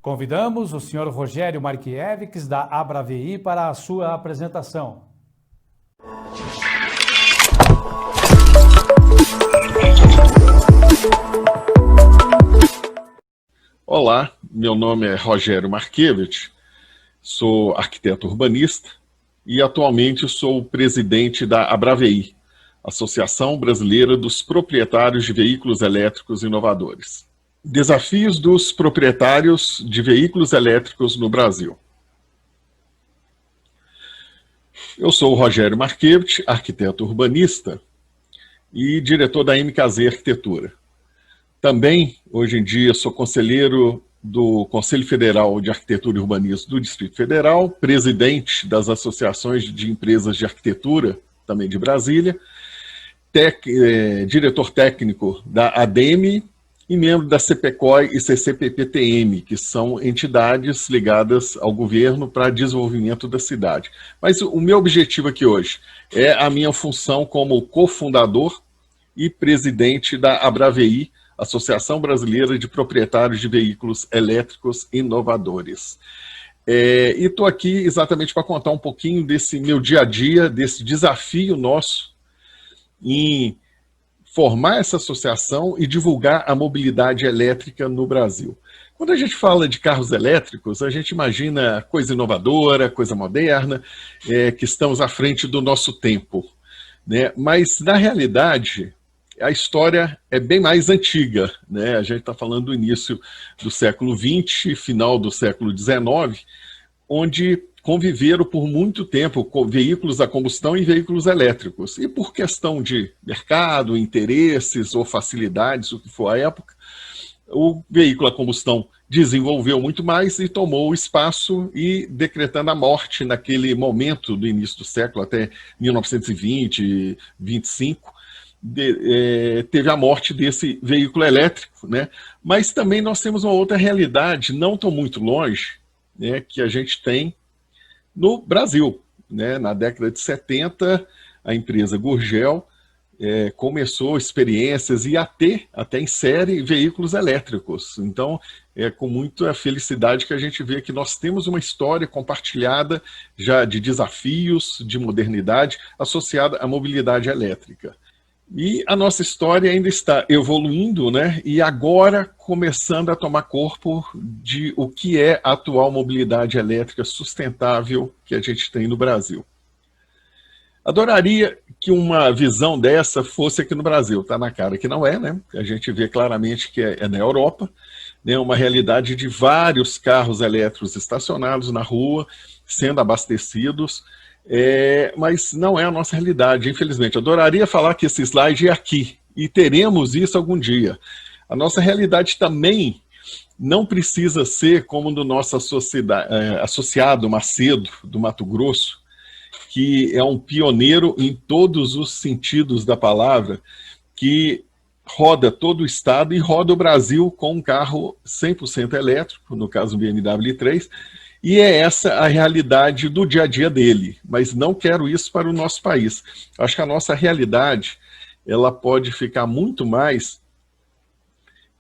Convidamos o senhor Rogério Markiewicz, da Abravi, para a sua apresentação. Olá, meu nome é Rogério Markiewicz, sou arquiteto urbanista e atualmente sou o presidente da Abravi, Associação Brasileira dos Proprietários de Veículos Elétricos Inovadores. Desafios dos proprietários de veículos elétricos no Brasil. Eu sou o Rogério Markiewicz, arquiteto urbanista e diretor da MKZ Arquitetura. Também, hoje em dia, sou conselheiro do Conselho Federal de Arquitetura e Urbanismo do Distrito Federal, presidente das associações de empresas de arquitetura, também de Brasília, diretor técnico da ADEME e membro da CPCOI e CCPPTM, que são entidades ligadas ao governo para desenvolvimento da cidade. Mas o meu objetivo aqui hoje é a minha função como cofundador e presidente da Abravi, Associação Brasileira de Proprietários de Veículos Elétricos Inovadores. E estou aqui exatamente para contar um pouquinho desse meu dia a dia, desse desafio nosso em formar essa associação e divulgar a mobilidade elétrica no Brasil. Quando a gente fala de carros elétricos, a gente imagina coisa inovadora, coisa moderna, que estamos à frente do nosso tempo, né? Mas, na realidade, a história é bem mais antiga, né? A gente está falando do início do século XX, final do século XIX, onde conviveram por muito tempo com veículos a combustão e veículos elétricos. E por questão de mercado, interesses ou facilidades, o que for a época, o veículo a combustão desenvolveu muito mais e tomou o espaço e decretando a morte naquele momento do início do século, até 1920, 25, teve a morte desse veículo elétrico, né? Mas também nós temos uma outra realidade, não tão muito longe, né, que a gente tem no Brasil, né? Na década de 70, a empresa Gurgel começou experiências e a ter, até em série, veículos elétricos. Então, é com muita felicidade que a gente vê que nós temos uma história compartilhada já de desafios, de modernidade, associada à mobilidade elétrica. E a nossa história ainda está evoluindo, né? E agora começando a tomar corpo de o que é a atual mobilidade elétrica sustentável que a gente tem no Brasil. Adoraria que uma visão dessa fosse aqui no Brasil. Está na cara que não é, né? A gente vê claramente que é na Europa, né? Uma realidade de vários carros elétricos estacionados na rua, sendo abastecidos, mas não é a nossa realidade, infelizmente. Adoraria falar que esse slide é aqui, e teremos isso algum dia. A nossa realidade também não precisa ser como do nosso associado Macedo, do Mato Grosso, que é um pioneiro em todos os sentidos da palavra, que roda todo o estado e roda o Brasil com um carro 100% elétrico, no caso o BMW i3, e é essa a realidade do dia a dia dele, mas não quero isso para o nosso país. Acho que a nossa realidade, ela pode ficar muito mais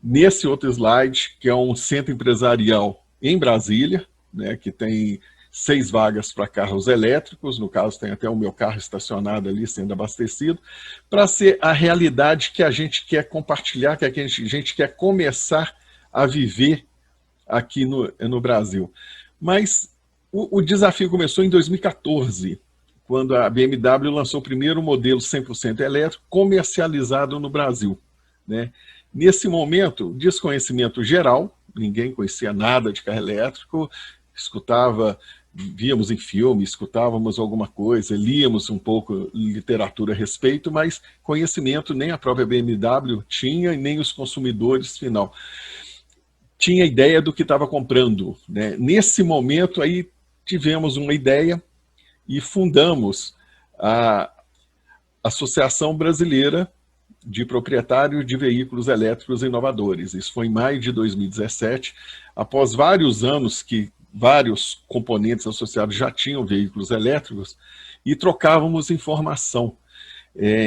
nesse outro slide, que é um centro empresarial em Brasília, né, que tem 6 vagas para carros elétricos, no caso tem até o meu carro estacionado ali sendo abastecido, para ser a realidade que a gente quer compartilhar, que a gente quer começar a viver aqui no Brasil. Mas o desafio começou em 2014, quando a BMW lançou o primeiro modelo 100% elétrico comercializado no Brasil, né? Nesse momento, desconhecimento geral, ninguém conhecia nada de carro elétrico, víamos em filme, escutávamos alguma coisa, líamos um pouco literatura a respeito, mas conhecimento nem a própria BMW tinha e nem os consumidores final tinha ideia do que estava comprando, né? Nesse momento aí tivemos uma ideia e fundamos a Associação Brasileira de Proprietários de Veículos Elétricos Inovadores. Isso foi em maio de 2017, após vários anos que vários componentes associados já tinham veículos elétricos e trocávamos informação.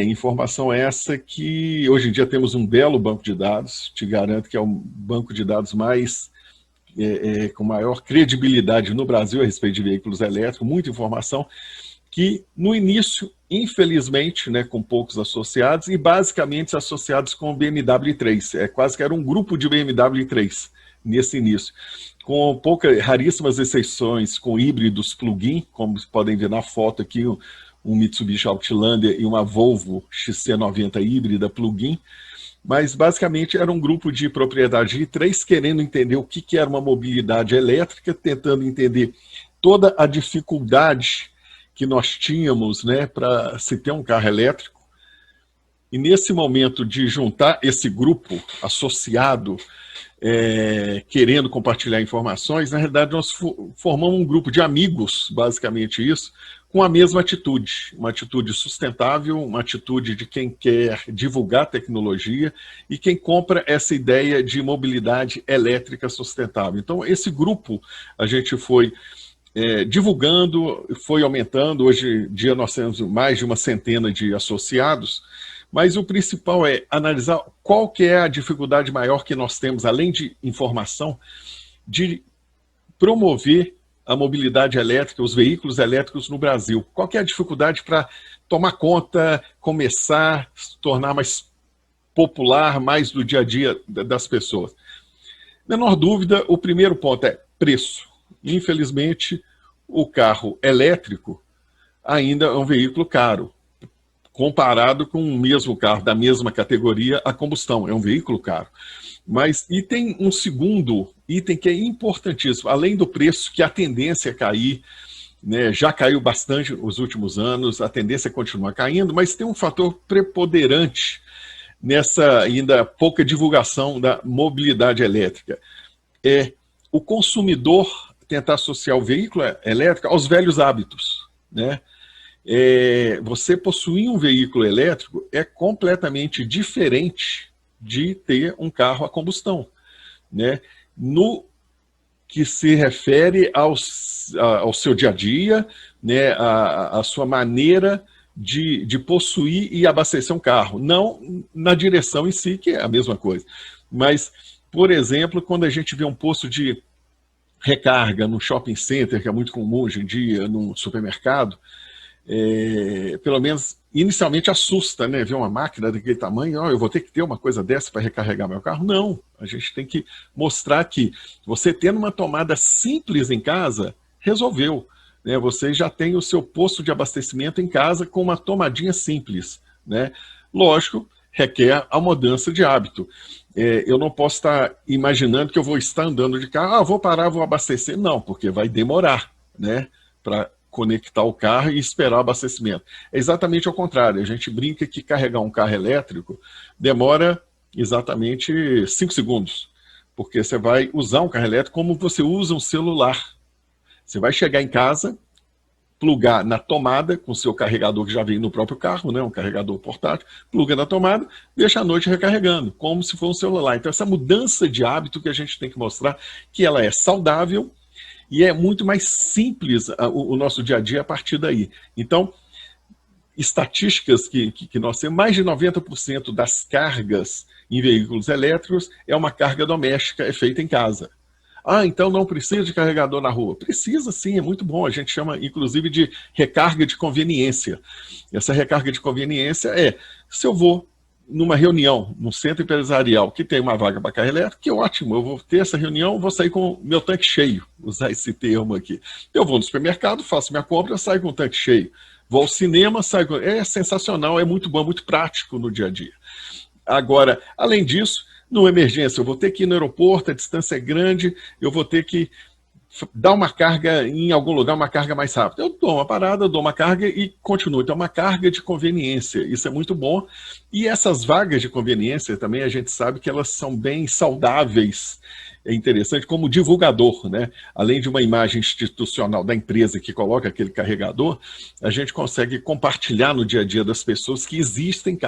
Informação essa que hoje em dia temos um belo banco de dados, te garanto que é o banco de dados mais com maior credibilidade no Brasil a respeito de veículos elétricos, muita informação, que no início, infelizmente, né, com poucos associados, e basicamente associados com o BMW 3. Quase que era um grupo de BMW 3 nesse início. Com raríssimas exceções, com híbridos plug-in, como podem ver na foto aqui, um Mitsubishi Outlander e uma Volvo XC90 híbrida plug-in. Mas basicamente era um grupo de propriedade de 3 querendo entender o que era uma mobilidade elétrica, tentando entender toda a dificuldade que nós tínhamos, né, para se ter um carro elétrico. E nesse momento de juntar esse grupo associado, querendo compartilhar informações, na realidade nós formamos um grupo de amigos, basicamente isso, com a mesma atitude, uma atitude sustentável, uma atitude de quem quer divulgar tecnologia e quem compra essa ideia de mobilidade elétrica sustentável. Então esse grupo a gente foi divulgando, foi aumentando. Hoje em dia nós temos mais de uma centena de associados, mas o principal é analisar qual que é a dificuldade maior que nós temos, além de informação, de promover a mobilidade elétrica, os veículos elétricos no Brasil. Qual que é a dificuldade para tomar conta, começar, se tornar mais popular, mais do dia a dia das pessoas? Menor dúvida, o primeiro ponto é preço. Infelizmente, o carro elétrico ainda é um veículo caro, comparado com o mesmo carro da mesma categoria a combustão. É um veículo caro. E tem um segundo item que é importantíssimo, além do preço, que a tendência é cair, né, já caiu bastante nos últimos anos, a tendência é continuar caindo, mas tem um fator preponderante nessa ainda pouca divulgação da mobilidade elétrica. É o consumidor tentar associar o veículo elétrico aos velhos hábitos, né? Você possuir um veículo elétrico é completamente diferente de ter um carro a combustão, né? No que se refere ao seu dia a dia, né? A sua maneira de possuir e abastecer um carro, não na direção em si, que é a mesma coisa. Mas, por exemplo, quando a gente vê um posto de recarga no shopping center, que é muito comum hoje em dia, no supermercado, pelo menos inicialmente assusta, né? Ver uma máquina daquele tamanho, eu vou ter que ter uma coisa dessa para recarregar meu carro. Não, a gente tem que mostrar que você tendo uma tomada simples em casa, resolveu, né? Você já tem o seu posto de abastecimento em casa com uma tomadinha simples, né? Lógico, requer a mudança de hábito. Eu não posso estar imaginando que eu vou estar andando de carro, vou parar, vou abastecer. Não, porque vai demorar, né, para conectar o carro e esperar o abastecimento. É exatamente ao contrário. A gente brinca que carregar um carro elétrico demora exatamente 5 segundos, porque você vai usar um carro elétrico como você usa um celular. Você vai chegar em casa, plugar na tomada, com o seu carregador que já vem no próprio carro, né, um carregador portátil, pluga na tomada, deixa a noite recarregando, como se fosse um celular. Então essa mudança de hábito que a gente tem que mostrar que ela é saudável e é muito mais simples o nosso dia a dia a partir daí. Então, estatísticas que nós temos, mais de 90% das cargas em veículos elétricos é uma carga doméstica, é feita em casa. Então não precisa de carregador na rua. Precisa sim, é muito bom. A gente chama, inclusive, de recarga de conveniência. Essa recarga de conveniência se eu vou numa reunião, num centro empresarial, que tem uma vaga para carro elétrico, que ótimo, eu vou ter essa reunião, vou sair com meu tanque cheio, usar esse termo aqui. Eu vou no supermercado, faço minha compra, saio com o tanque cheio. Vou ao cinema, saio com... É sensacional, é muito bom, muito prático no dia a dia. Agora, além disso, numa emergência, eu vou ter que ir no aeroporto, a distância é grande, eu vou ter que dar uma carga em algum lugar, uma carga mais rápida. Eu dou uma parada, dou uma carga e continuo. Então, é uma carga de conveniência. Isso é muito bom. E essas vagas de conveniência também, a gente sabe que elas são bem saudáveis. É interessante como divulgador, né? Além de uma imagem institucional da empresa que coloca aquele carregador, a gente consegue compartilhar no dia a dia das pessoas que existem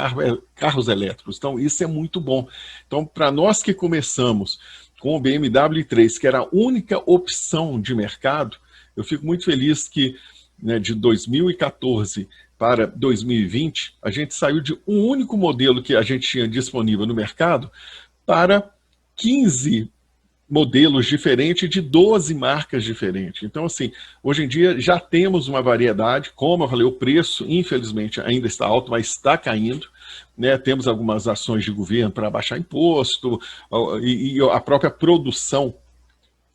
carros elétricos. Então, isso é muito bom. Então, para nós que começamos com o BMW 3, que era a única opção de mercado, eu fico muito feliz que, né, de 2014 para 2020, a gente saiu de um único modelo que a gente tinha disponível no mercado para 15 modelos diferentes de 12 marcas diferentes. Então, assim, hoje em dia já temos uma variedade, como eu falei, o preço, infelizmente, ainda está alto, mas está caindo, né? Temos algumas ações de governo para baixar imposto, e a própria produção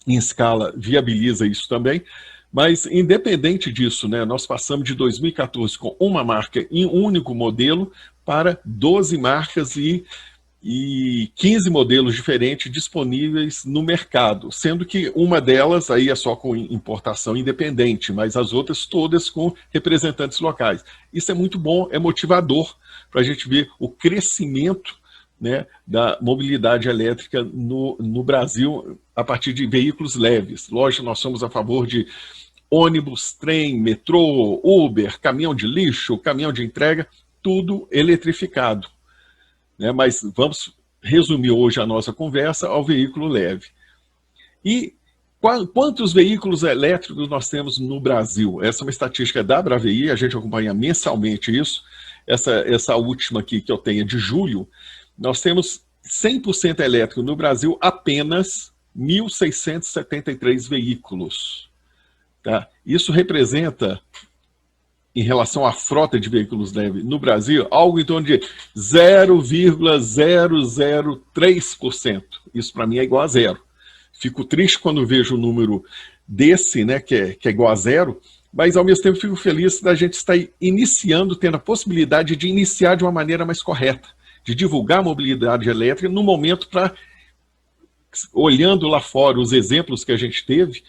em escala viabiliza isso também. Mas, independente disso, né, nós passamos de 2014 com uma marca em um único modelo para 12 marcas e 15 modelos diferentes disponíveis no mercado, sendo que uma delas aí é só com importação independente, mas as outras todas com representantes locais. Isso é muito bom, é motivador para a gente ver o crescimento, né, da mobilidade elétrica no Brasil a partir de veículos leves. Lógico, nós somos a favor de ônibus, trem, metrô, Uber, caminhão de lixo, caminhão de entrega, tudo eletrificado. Né, mas vamos resumir hoje a nossa conversa ao veículo leve. E quantos veículos elétricos nós temos no Brasil? Essa é uma estatística da ABRAVEI, a gente acompanha mensalmente isso. Essa última aqui que eu tenho de julho, nós temos 100% elétrico no Brasil, apenas 1.673 veículos. Tá? Isso representa, em relação à frota de veículos leves no Brasil, algo em torno de 0,003%. Isso para mim é igual a zero. Fico triste quando vejo um número desse, né, que é igual a zero, mas ao mesmo tempo fico feliz da gente estar iniciando, tendo a possibilidade de iniciar de uma maneira mais correta, de divulgar a mobilidade elétrica no momento para, olhando lá fora os exemplos que a gente teve,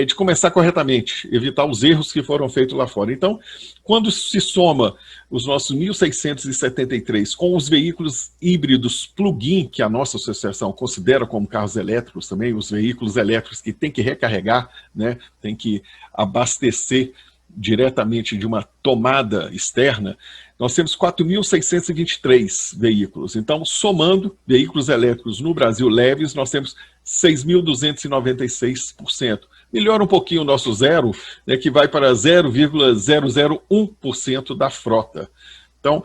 de começar corretamente, evitar os erros que foram feitos lá fora. Então, quando se soma os nossos 1.673 com os veículos híbridos plug-in, que a nossa associação considera como carros elétricos também, os veículos elétricos que tem que recarregar, né, tem que abastecer diretamente de uma tomada externa, nós temos 4.623 veículos. Então, somando veículos elétricos no Brasil leves, nós temos 6.296%. Melhora um pouquinho o nosso zero, né, que vai para 0,001% da frota. Então,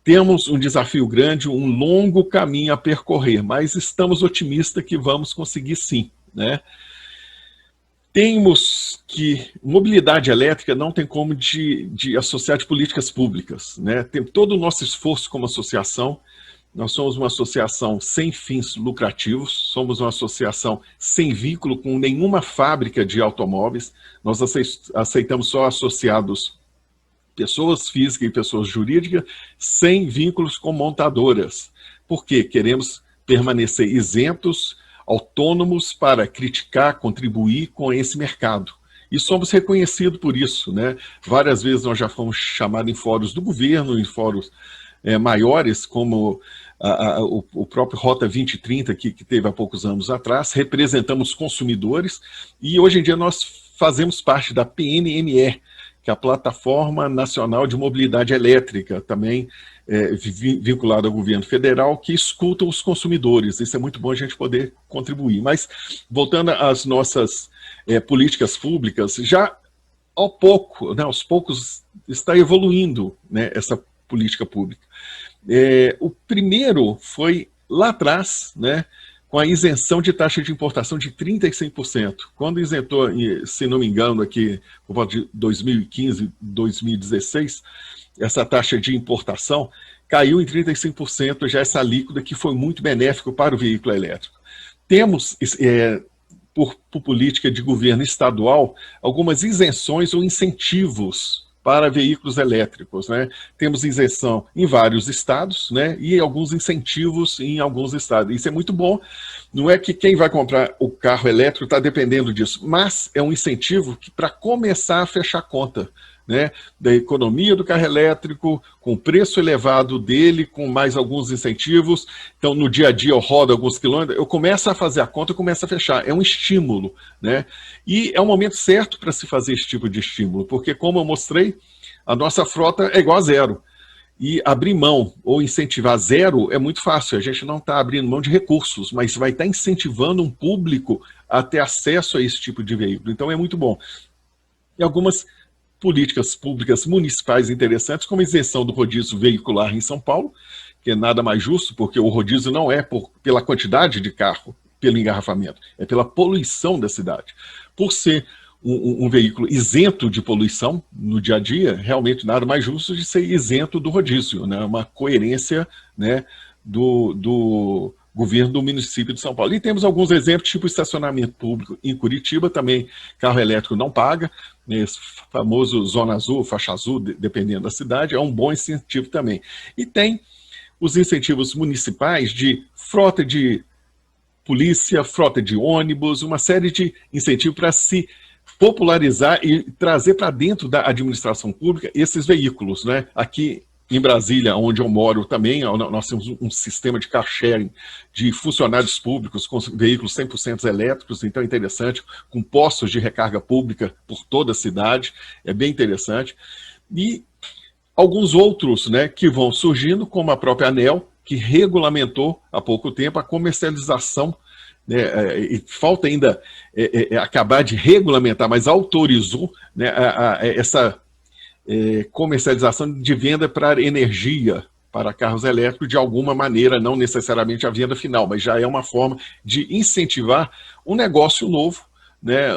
temos um desafio grande, um longo caminho a percorrer, mas estamos otimistas que vamos conseguir sim, né? Temos que mobilidade elétrica não tem como de associar de políticas públicas, né? Tem todo o nosso esforço como associação. Nós somos uma associação sem fins lucrativos, somos uma associação sem vínculo com nenhuma fábrica de automóveis. Nós aceitamos só associados, pessoas físicas e pessoas jurídicas, sem vínculos com montadoras. Por quê? Queremos permanecer isentos, autônomos para criticar, contribuir com esse mercado. E somos reconhecidos por isso, né? Várias vezes nós já fomos chamados em fóruns do governo, em fóruns maiores, como o próprio Rota 2030, que teve há poucos anos atrás, representamos consumidores, e hoje em dia nós fazemos parte da PNME, que é a Plataforma Nacional de Mobilidade Elétrica, também vinculada ao governo federal, que escuta os consumidores. Isso é muito bom a gente poder contribuir. Mas, voltando às nossas políticas públicas, já aos poucos está evoluindo, né, essa política pública. O primeiro foi lá atrás, né, com a isenção de taxa de importação de 35%. Quando isentou, se não me engano, aqui por volta de 2015, 2016, essa taxa de importação caiu em 35%, já essa alíquota, que foi muito benéfico para o veículo elétrico. Temos, por política de governo estadual, algumas isenções ou incentivos para veículos elétricos, né? Temos isenção em vários estados, né? E alguns incentivos em alguns estados. Isso é muito bom. Não é que quem vai comprar o carro elétrico está dependendo disso, mas é um incentivo para começar a fechar conta, né, da economia do carro elétrico, com o preço elevado dele, com mais alguns incentivos. Então, no dia a dia, eu rodo alguns quilômetros, eu começo a fazer a conta e começo a fechar. É um estímulo, né? E é o momento certo para se fazer esse tipo de estímulo, porque, como eu mostrei, a nossa frota é igual a zero. E abrir mão ou incentivar zero é muito fácil. A gente não está abrindo mão de recursos, mas vai estar incentivando um público a ter acesso a esse tipo de veículo. Então, é muito bom. E algumas políticas públicas municipais interessantes, como a isenção do rodízio veicular em São Paulo, que é nada mais justo, porque o rodízio não é pela quantidade de carro pelo engarrafamento, é pela poluição da cidade. Por ser um veículo isento de poluição no dia a dia, realmente nada mais justo de ser isento do rodízio, né? Uma coerência, né, do governo do município de São Paulo. E temos alguns exemplos, tipo estacionamento público em Curitiba, também carro elétrico não paga, né, esse famoso zona azul, faixa azul, dependendo da cidade, é um bom incentivo também. E tem os incentivos municipais de frota de polícia, frota de ônibus, uma série de incentivos para se popularizar e trazer para dentro da administração pública esses veículos, né? Aqui em Brasília, onde eu moro também, nós temos um sistema de car sharing de funcionários públicos com veículos 100% elétricos, então é interessante, com postos de recarga pública por toda a cidade, é bem interessante. E alguns outros, né, que vão surgindo, como a própria ANEEL, que regulamentou há pouco tempo a comercialização, né, e falta ainda acabar de regulamentar, mas autorizou, né, essa comercialização de venda para energia, para carros elétricos, de alguma maneira, não necessariamente a venda final, mas já é uma forma de incentivar um negócio novo, né,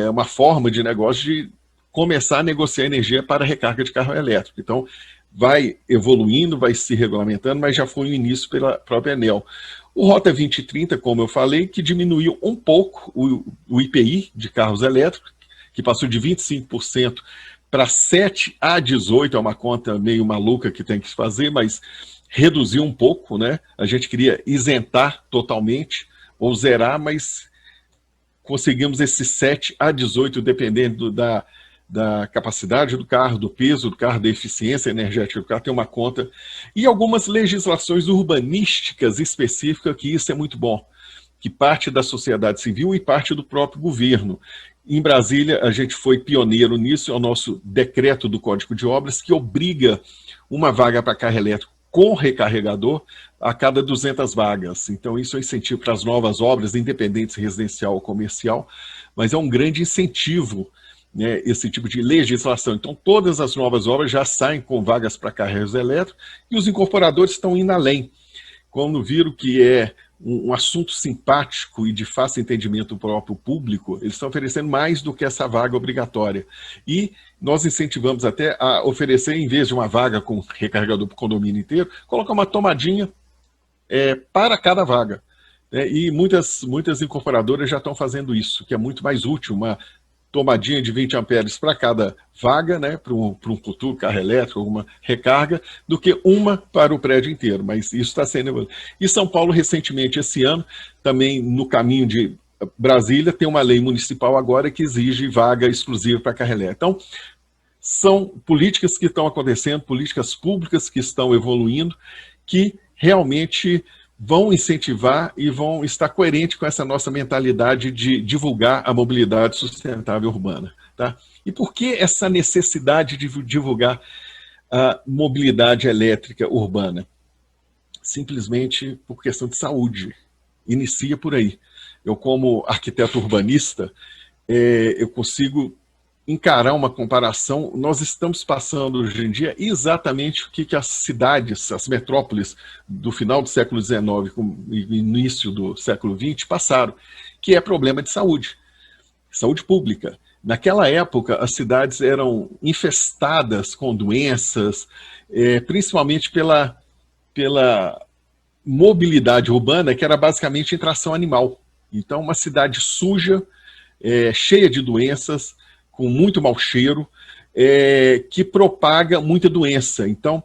uma forma de negócio de começar a negociar energia para recarga de carro elétrico. Então, vai evoluindo, vai se regulamentando, mas já foi o início pela própria ANEEL. O Rota 2030, como eu falei, que diminuiu um pouco o IPI de carros elétricos, que passou de 25% para 7 a 18%, é uma conta meio maluca que tem que se fazer, mas reduziu um pouco, né? A gente queria isentar totalmente, ou zerar, mas conseguimos esses 7 a 18%, dependendo da capacidade do carro, do peso do carro, da eficiência energética do carro, tem uma conta. E algumas legislações urbanísticas específicas, que isso é muito bom, que parte da sociedade civil e parte do próprio governo. Em Brasília, a gente foi pioneiro nisso, é o nosso decreto do Código de Obras, que obriga uma vaga para carro elétrico com recarregador a cada 200 vagas. Então, isso é um incentivo para as novas obras, independente se residencial ou comercial, mas é um grande incentivo, né, esse tipo de legislação. Então, todas as novas obras já saem com vagas para carros elétricos e os incorporadores estão indo além. Quando viram que é um assunto simpático e de fácil entendimento do próprio público, eles estão oferecendo mais do que essa vaga obrigatória. E nós incentivamos até a oferecer, em vez de uma vaga com recarregador para o condomínio inteiro, colocar uma tomadinha para cada vaga. E muitas incorporadoras já estão fazendo isso, que é muito mais útil, uma tomadinha de 20 amperes para cada vaga, né, para um futuro carro elétrico, alguma recarga, do que uma para o prédio inteiro, mas isso está sendo... E São Paulo, recentemente, esse ano, também no caminho de Brasília, tem uma lei municipal agora que exige vaga exclusiva para carro elétrico. Então, são políticas que estão acontecendo, políticas públicas que estão evoluindo, que realmente vão incentivar e vão estar coerentes com essa nossa mentalidade de divulgar a mobilidade sustentável urbana. Tá? E por que essa necessidade de divulgar a mobilidade elétrica urbana? Simplesmente por questão de saúde. Inicia por aí. Eu, como arquiteto urbanista, eu consigo encarar uma comparação. Nós estamos passando hoje em dia exatamente o que as cidades, as metrópoles do final do século XIX e início do século XX passaram, que é problema de saúde pública. Naquela época, as cidades eram infestadas com doenças, principalmente pela mobilidade urbana, que era basicamente tração animal. Então, uma cidade suja, cheia de doenças, com muito mau cheiro, que propaga muita doença. Então,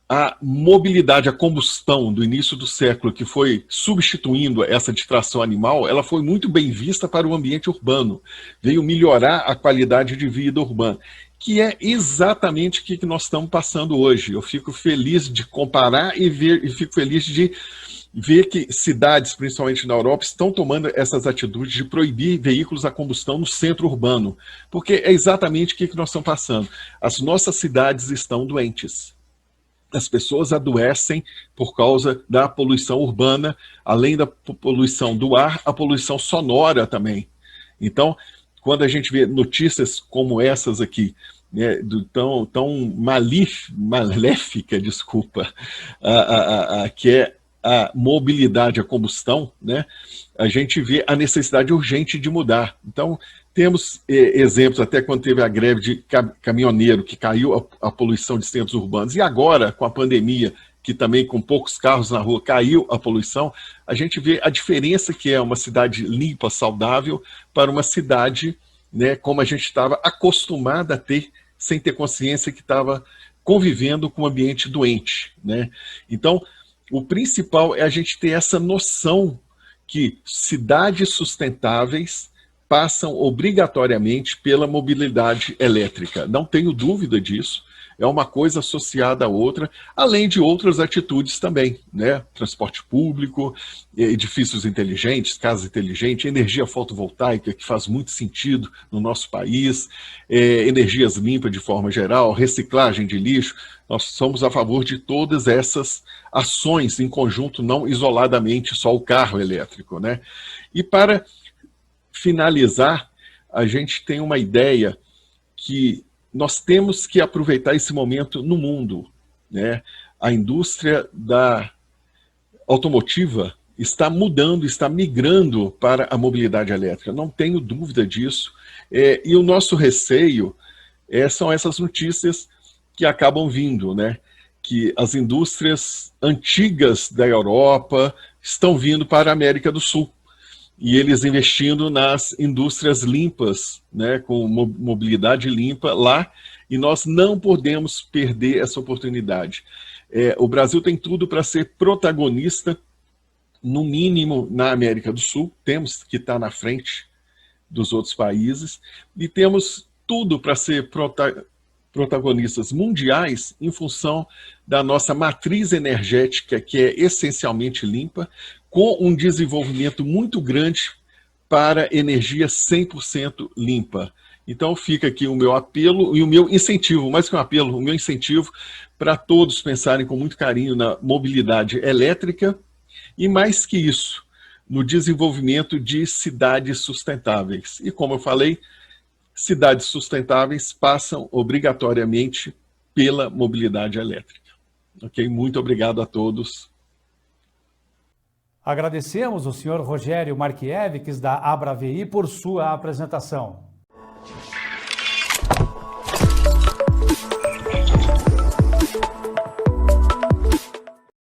a mobilidade, a combustão do início do século, que foi substituindo essa de tração animal, ela foi muito bem vista para o ambiente urbano. Veio melhorar a qualidade de vida urbana, que é exatamente o que nós estamos passando hoje. Eu fico feliz de comparar e fico feliz de ver que cidades, principalmente na Europa, estão tomando essas atitudes de proibir veículos a combustão no centro urbano, porque é exatamente o que nós estamos passando. As nossas cidades estão doentes. As pessoas adoecem por causa da poluição urbana, além da poluição do ar, a poluição sonora também. Então, quando a gente vê notícias como essas aqui, né, tão maléfica, desculpa, que é a mobilidade a combustão, né, a gente vê a necessidade urgente de mudar. Então, temos exemplos, até quando teve a greve de caminhoneiro, que caiu a poluição de centros urbanos, e agora, com a pandemia, que também com poucos carros na rua caiu a poluição, a gente vê a diferença que é uma cidade limpa, saudável, para uma cidade, né, como a gente estava acostumado a ter, sem ter consciência que estava convivendo com um ambiente doente, né? Então, o principal é a gente ter essa noção que cidades sustentáveis passam obrigatoriamente pela mobilidade elétrica. Não tenho dúvida disso. É uma coisa associada à outra, além de outras atitudes também, né? Transporte público, edifícios inteligentes, casas inteligentes, energia fotovoltaica, que faz muito sentido no nosso país, energias limpas de forma geral, reciclagem de lixo. Nós somos a favor de todas essas ações em conjunto, não isoladamente só o carro elétrico, né? E para finalizar, a gente tem uma ideia que nós temos que aproveitar esse momento no mundo, né? A indústria automotiva está mudando, está migrando para a mobilidade elétrica, não tenho dúvida disso. E o nosso receio são essas notícias que acabam vindo, né? Que as indústrias antigas da Europa estão vindo para a América do Sul. E eles investindo nas indústrias limpas, né, com mobilidade limpa lá, e nós não podemos perder essa oportunidade. O Brasil tem tudo para ser protagonista, no mínimo na América do Sul, temos que estar na frente dos outros países, e temos tudo para ser protagonistas mundiais em função da nossa matriz energética, que é essencialmente limpa, com um desenvolvimento muito grande para energia 100% limpa. Então fica aqui o meu apelo e o meu incentivo, mais que um apelo, o meu incentivo para todos pensarem com muito carinho na mobilidade elétrica e, mais que isso, no desenvolvimento de cidades sustentáveis. E como eu falei, cidades sustentáveis passam obrigatoriamente pela mobilidade elétrica. Ok? Muito obrigado a todos. Agradecemos o senhor Rogério Markiewicz, da ABRAVEI, por sua apresentação.